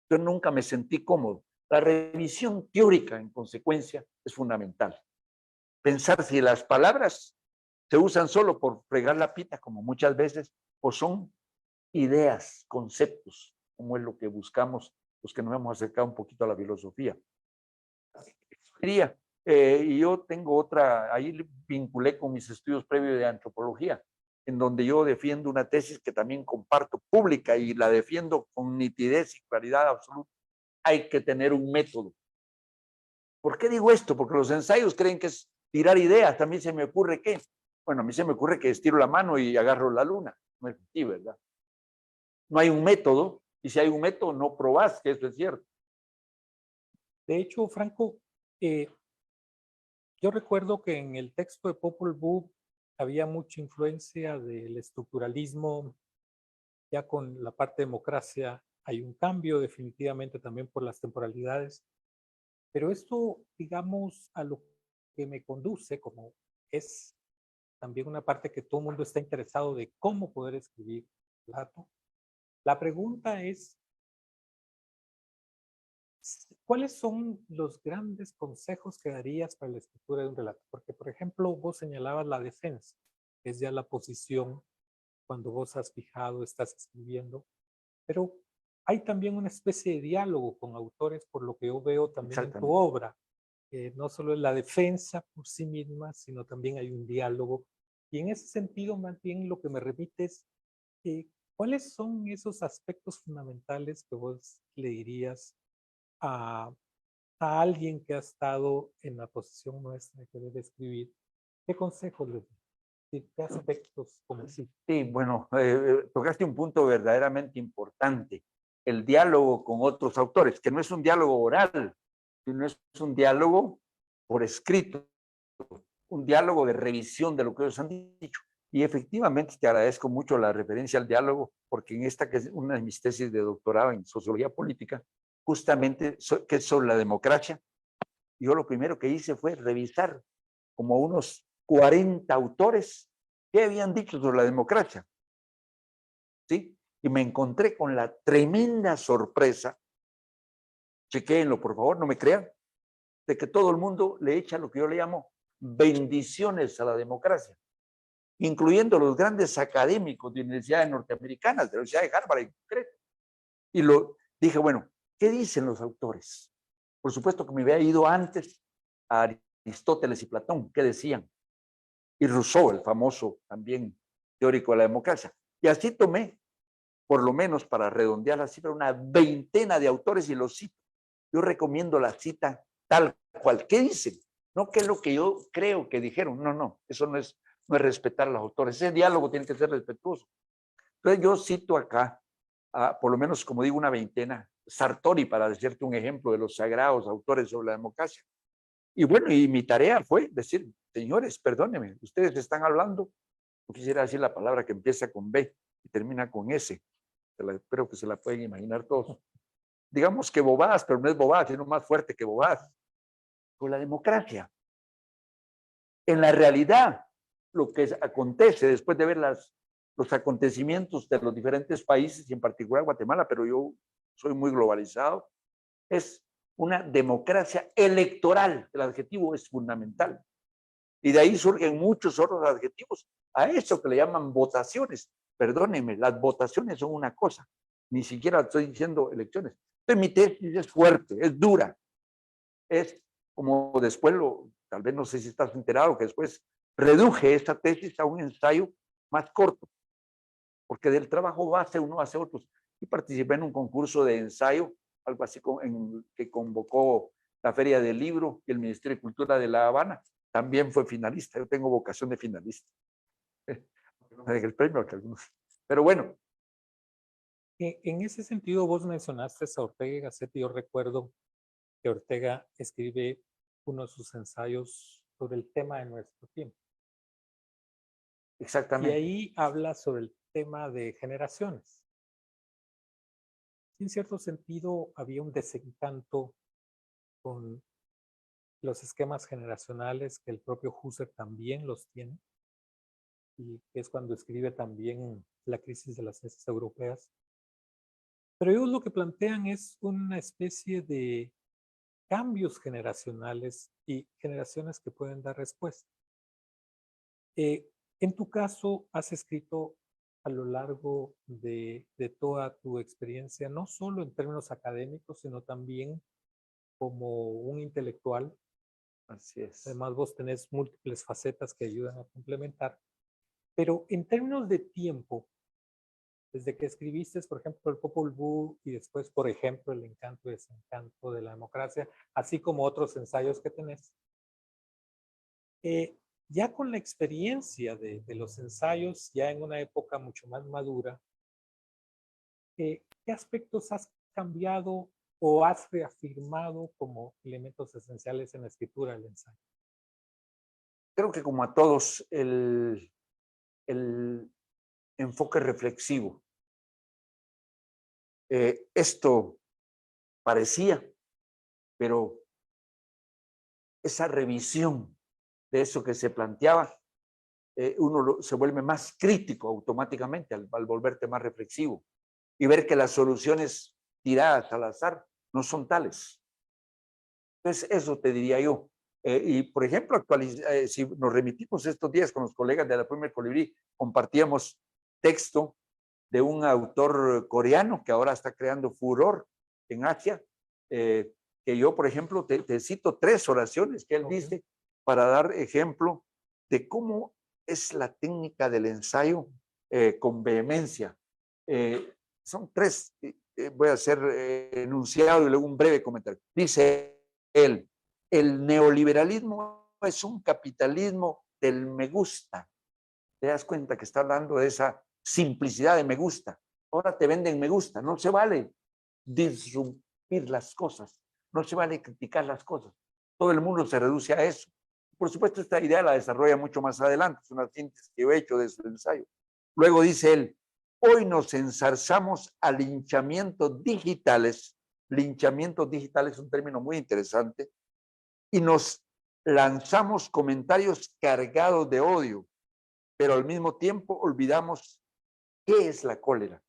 Yo nunca me sentí cómodo. La revisión teórica, en consecuencia, es fundamental. Pensar si las palabras se usan solo por fregar la pita, como muchas veces, o son ideas, conceptos, como es lo que buscamos los que nos hemos acercado un poquito a la filosofía. Y yo tengo otra, ahí vinculé con mis estudios previos de antropología, en donde yo defiendo una tesis que también comparto pública y la defiendo con nitidez y claridad absoluta. Hay que tener un método. ¿Por qué digo esto? Porque los ensayos creen que es tirar ideas. También se me ocurre que, bueno, a mí se me ocurre que estiro la mano y agarro la luna. No es así, ¿verdad? No hay un método, y si hay un método, no probás que eso es cierto. De hecho, Franco, yo recuerdo que en el texto de Popol Vuh había mucha influencia del estructuralismo. Ya con la parte de democracia hay un cambio definitivamente también por las temporalidades. Pero esto, digamos, a lo que me conduce, como es también una parte que todo el mundo está interesado de cómo poder escribir relato. La pregunta es, ¿cuáles son los grandes consejos que darías para la escritura de un relato? Porque, por ejemplo, vos señalabas la defensa, que es ya la posición cuando vos has fijado, estás escribiendo, pero hay también una especie de diálogo con autores, por lo que yo veo también en tu obra. No solo es la defensa por sí misma, sino también hay un diálogo. Y en ese sentido, más bien lo que me remite es, ¿cuáles son esos aspectos fundamentales que vos le dirías a alguien que ha estado en la posición nuestra de querer escribir? ¿Qué consejos les das? ¿Qué aspectos como sí? Sí, bueno, tocaste un punto verdaderamente importante, el diálogo con otros autores, que no es un diálogo oral, sino es un diálogo por escrito, un diálogo de revisión de lo que ellos han dicho. Y efectivamente te agradezco mucho la referencia al diálogo, porque en esta que es una de mis tesis de doctorado en sociología política, justamente que es sobre la democracia, yo lo primero que hice fue revisar como unos 40 autores que habían dicho sobre la democracia. ¿Sí? Y me encontré con la tremenda sorpresa, chequéenlo por favor, no me crean, de que todo el mundo le echa lo que yo le llamo bendiciones a la democracia, incluyendo los grandes académicos de universidades norteamericanas, de la Universidad de Harvard en concreto. Y dije, bueno, ¿qué dicen los autores? Por supuesto que me había ido antes a Aristóteles y Platón, ¿qué decían? Y Rousseau, el famoso también teórico de la democracia. Y así tomé, por lo menos para redondear la cifra, una veintena de autores y los cito. Yo recomiendo la cita tal cual. ¿Qué dicen? No qué es lo que yo creo que dijeron. No, eso no es respetar a los autores. Ese diálogo tiene que ser respetuoso. Entonces yo cito acá, por lo menos como digo, una veintena. Sartori, para decirte un ejemplo de los sagrados autores sobre la democracia. Y bueno, y mi tarea fue decir, señores, perdónenme, ustedes están hablando, no quisiera decir la palabra que empieza con B y termina con S. Espero que se la pueden imaginar todos. Digamos que bobadas, pero no es bobadas, sino más fuerte que bobadas. Con la democracia. En la realidad, lo que acontece después de ver los acontecimientos de los diferentes países, y en particular Guatemala, pero yo soy muy globalizado, es una democracia electoral. El adjetivo es fundamental. Y de ahí surgen muchos otros adjetivos a eso que le llaman votaciones. Perdónenme, las votaciones son una cosa, ni siquiera estoy diciendo elecciones. Entonces, mi tesis es fuerte, es dura, es como después, tal vez no sé si estás enterado, que después reduje esta tesis a un ensayo más corto, porque del trabajo base uno hace otros. Y participé en un concurso de ensayo, algo así que convocó la Feria del Libro y el Ministerio de Cultura de La Habana. También fue finalista. Yo tengo vocación de finalista. No me deje el premio que algunos. Pero bueno. En ese sentido, vos mencionaste a Ortega y Gasset, y yo recuerdo que Ortega escribe uno de sus ensayos sobre el tema de nuestro tiempo. Exactamente. Y ahí habla sobre el tema de generaciones. En cierto sentido, había un desencanto con los esquemas generacionales que el propio Husserl también los tiene, y que es cuando escribe también La crisis de las ciencias europeas. Pero ellos lo que plantean es una especie de cambios generacionales y generaciones que pueden dar respuesta. En tu caso, has escrito a lo largo de toda tu experiencia, no solo en términos académicos, sino también como un intelectual. Así es. Además, vos tenés múltiples facetas que ayudan a complementar. Pero en términos de tiempo, desde que escribiste, por ejemplo, el Popol Vuh y después, por ejemplo, el encanto y desencanto de la democracia, así como otros ensayos que tenés, ya con la experiencia de los ensayos, ya en una época mucho más madura, ¿qué aspectos has cambiado o has reafirmado como elementos esenciales en la escritura del ensayo? Creo que como a todos, el enfoque reflexivo. Esto parecía, pero esa revisión de eso que se planteaba, uno se vuelve más crítico automáticamente al volverte más reflexivo y ver que las soluciones tiradas al azar no son tales. Entonces, eso te diría yo. Y, por ejemplo, si nos remitimos estos días con los colegas de la Primer Colibrí, compartíamos texto de un autor coreano que ahora está creando furor en Asia, que yo, por ejemplo, te cito 3 oraciones que él dice para dar ejemplo de cómo es la técnica del ensayo con vehemencia. Son 3, voy a hacer enunciado y luego un breve comentario. Dice él, el neoliberalismo es un capitalismo del me gusta. Te das cuenta que está hablando de esa simplicidad de me gusta. Ahora te venden me gusta. No se vale disrumpir las cosas. No se vale criticar las cosas. Todo el mundo se reduce a eso. Por supuesto, esta idea la desarrolla mucho más adelante. Es una síntesis que yo he hecho de su ensayo. Luego dice él, hoy nos ensarzamos a linchamientos digitales. Linchamientos digitales es un término muy interesante. Y nos lanzamos comentarios cargados de odio, pero al mismo tiempo olvidamos qué es la cólera.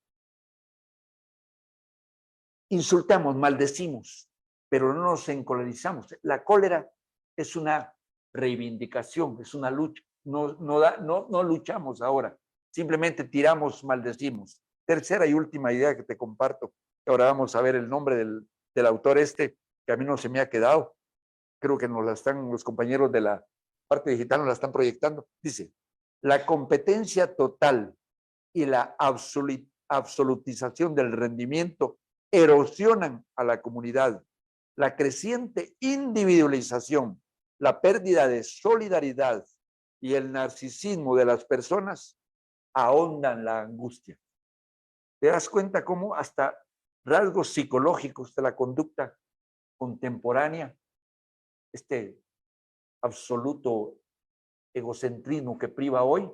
Insultamos, maldecimos, pero no nos encolerizamos. La cólera es una reivindicación, es una lucha. No luchamos ahora, simplemente tiramos, maldecimos. Tercera y última idea que te comparto. Ahora vamos a ver el nombre del autor que a mí no se me ha quedado. Creo que los compañeros de la parte digital nos la están proyectando. Dice, la competencia total y la absolutización del rendimiento erosionan a la comunidad. La creciente individualización, la pérdida de solidaridad y el narcisismo de las personas ahondan la angustia. ¿Te das cuenta cómo hasta rasgos psicológicos de la conducta contemporánea, este absoluto egocentrismo que priva hoy,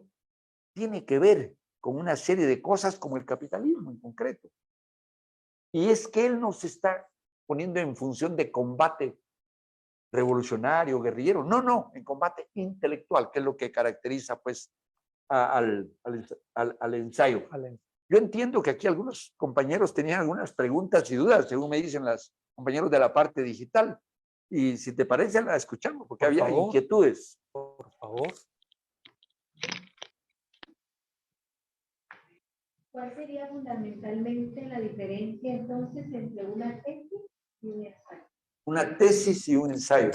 tiene que ver con una serie de cosas como el capitalismo en concreto? Y es que él nos está poniendo en función de combate revolucionario, guerrillero. No, en combate intelectual, que es lo que caracteriza pues al ensayo. Yo entiendo que aquí algunos compañeros tenían algunas preguntas y dudas, según me dicen los compañeros de la parte digital. Y si te parece, la escuchamos, porque había inquietudes. Por favor. ¿Cuál sería fundamentalmente la diferencia entonces entre una tesis y un ensayo? Una tesis y un ensayo.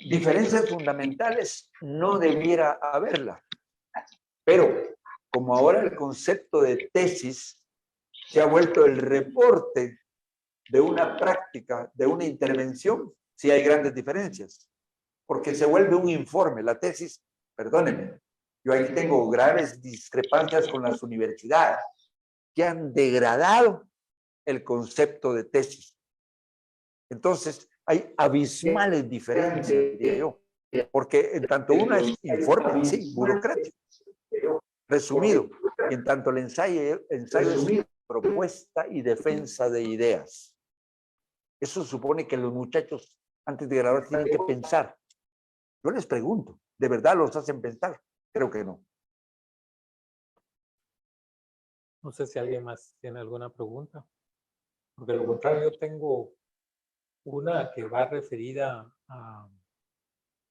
Diferencias fundamentales no debiera haberla, pero como ahora el concepto de tesis se ha vuelto el reporte de una práctica, de una intervención, sí hay grandes diferencias, porque se vuelve un informe. La tesis, perdónenme, yo ahí tengo graves discrepancias con las universidades que han degradado el concepto de tesis. Entonces, hay abismales diferencias, diría yo, porque en tanto una es informe, sí, burocrático, resumido, y en tanto el ensayo es propuesta y defensa de ideas. Eso supone que los muchachos, antes de graduarse, tienen que pensar. Yo les pregunto, ¿de verdad los hacen pensar? Creo que no. No sé si alguien más tiene alguna pregunta. Porque de lo contrario, yo tengo una que va referida a...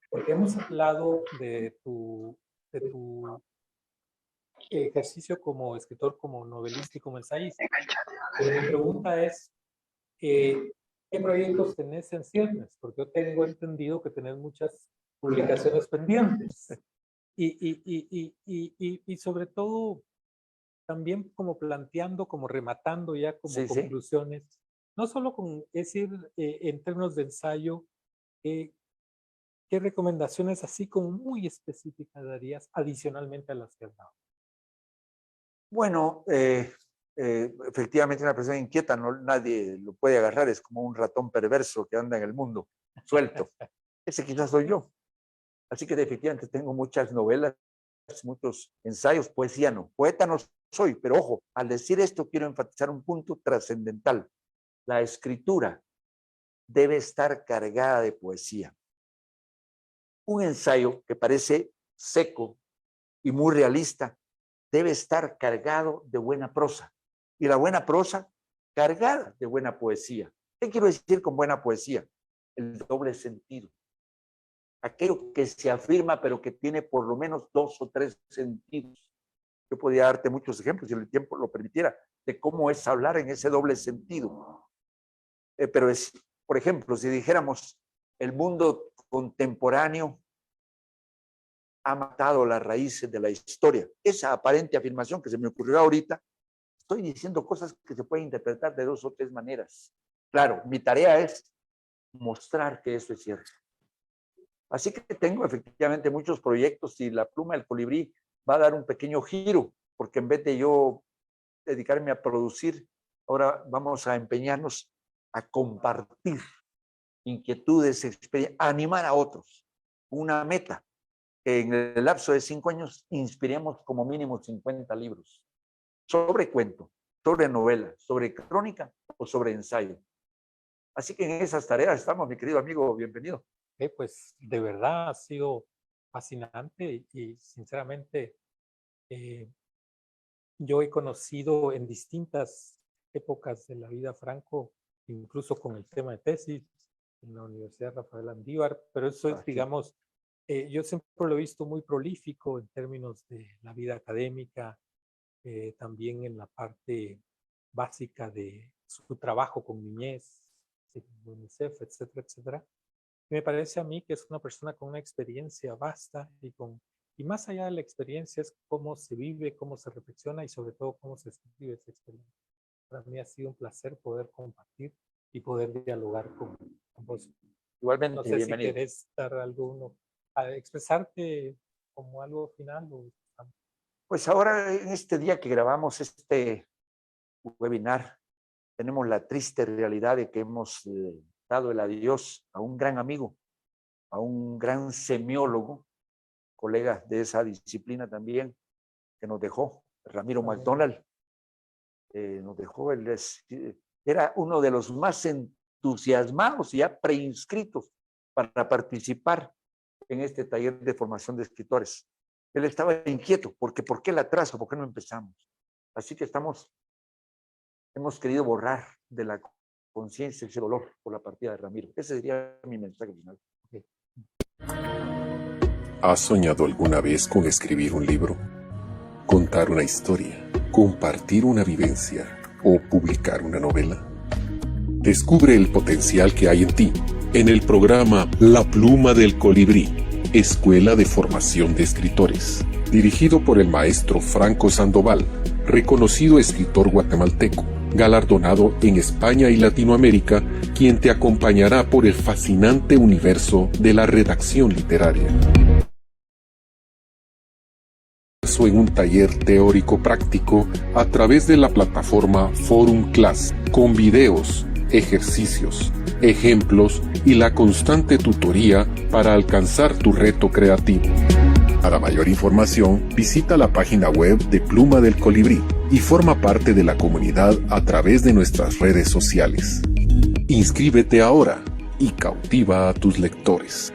Porque hemos hablado de tu ejercicio como escritor, como novelista y como ensayista. Pero mi pregunta es, ¿qué proyectos tenés en ciernes? Porque yo tengo entendido que tenés muchas publicaciones pendientes. Y sobre todo, también como planteando, como rematando ya como conclusiones, no solo con, es decir, en términos de ensayo, ¿qué recomendaciones así como muy específicas darías adicionalmente a las que has dado? Bueno, efectivamente una persona inquieta, nadie lo puede agarrar, es como un ratón perverso que anda en el mundo, suelto. Ese quizás soy yo. Así que efectivamente tengo muchas novelas, muchos ensayos, poesía no. Poeta no soy, pero ojo, al decir esto quiero enfatizar un punto trascendental. La escritura debe estar cargada de poesía. Un ensayo que parece seco y muy realista debe estar cargado de buena prosa. Y la buena prosa cargada de buena poesía. ¿Qué quiero decir con buena poesía? El doble sentido. Aquello que se afirma, pero que tiene por lo menos 2 o 3 sentidos. Yo podría darte muchos ejemplos, si el tiempo lo permitiera, de cómo es hablar en ese doble sentido. Pero es, por ejemplo, si dijéramos, el mundo contemporáneo ha matado las raíces de la historia. Esa aparente afirmación que se me ocurrió ahorita, estoy diciendo cosas que se pueden interpretar de 2 o 3 maneras. Claro, mi tarea es mostrar que eso es cierto. Así que tengo efectivamente muchos proyectos y la pluma del colibrí va a dar un pequeño giro, porque en vez de yo dedicarme a producir, ahora vamos a empeñarnos a compartir inquietudes, experiencias, a animar a otros. Una meta, que en el lapso de 5 años inspiremos como mínimo 50 libros sobre cuento, sobre novela, sobre crónica o sobre ensayo. Así que en esas tareas estamos, mi querido amigo, bienvenido. Pues de verdad ha sido fascinante y sinceramente yo he conocido en distintas épocas de la vida Franco incluso con el tema de tesis en la Universidad Rafael Andívar, pero eso es, digamos, yo siempre lo he visto muy prolífico en términos de la vida académica, también en la parte básica de su trabajo con niñez, UNICEF, etcétera, etcétera. Me parece a mí que es una persona con una experiencia vasta y más allá de la experiencia es cómo se vive, cómo se reflexiona y sobre todo cómo se escribe esa experiencia. Para mí ha sido un placer poder compartir y poder dialogar con vos. Igualmente, No sé bienvenido. si querés dar a expresarte como algo final. Pues ahora, en este día que grabamos este webinar, tenemos la triste realidad de que hemos dado el adiós a un gran amigo, a un gran semiólogo, colega de esa disciplina también, que nos dejó, Ramiro McDonald. Nos dejó, era uno de los más entusiasmados y ya preinscritos para participar en este taller de formación de escritores. Él estaba inquieto, porque ¿por qué el atraso? ¿Por qué no empezamos? Así que hemos querido borrar de la conciencia ese dolor por la partida de Ramiro. Ese sería mi mensaje final. ¿Has soñado alguna vez con escribir un libro? ¿Contar una historia? ¿Compartir una vivencia? ¿O publicar una novela? Descubre el potencial que hay en ti en el programa La Pluma del Colibrí, Escuela de Formación de Escritores, dirigido por el maestro Franco Sandoval, reconocido escritor guatemalteco, galardonado en España y Latinoamérica, quien te acompañará por el fascinante universo de la redacción literaria. En un taller teórico práctico a través de la plataforma Forum Class, con videos, ejercicios, ejemplos y la constante tutoría para alcanzar tu reto creativo. Para mayor información, visita la página web de Pluma del Colibrí y forma parte de la comunidad a través de nuestras redes sociales. Inscríbete ahora y cautiva a tus lectores.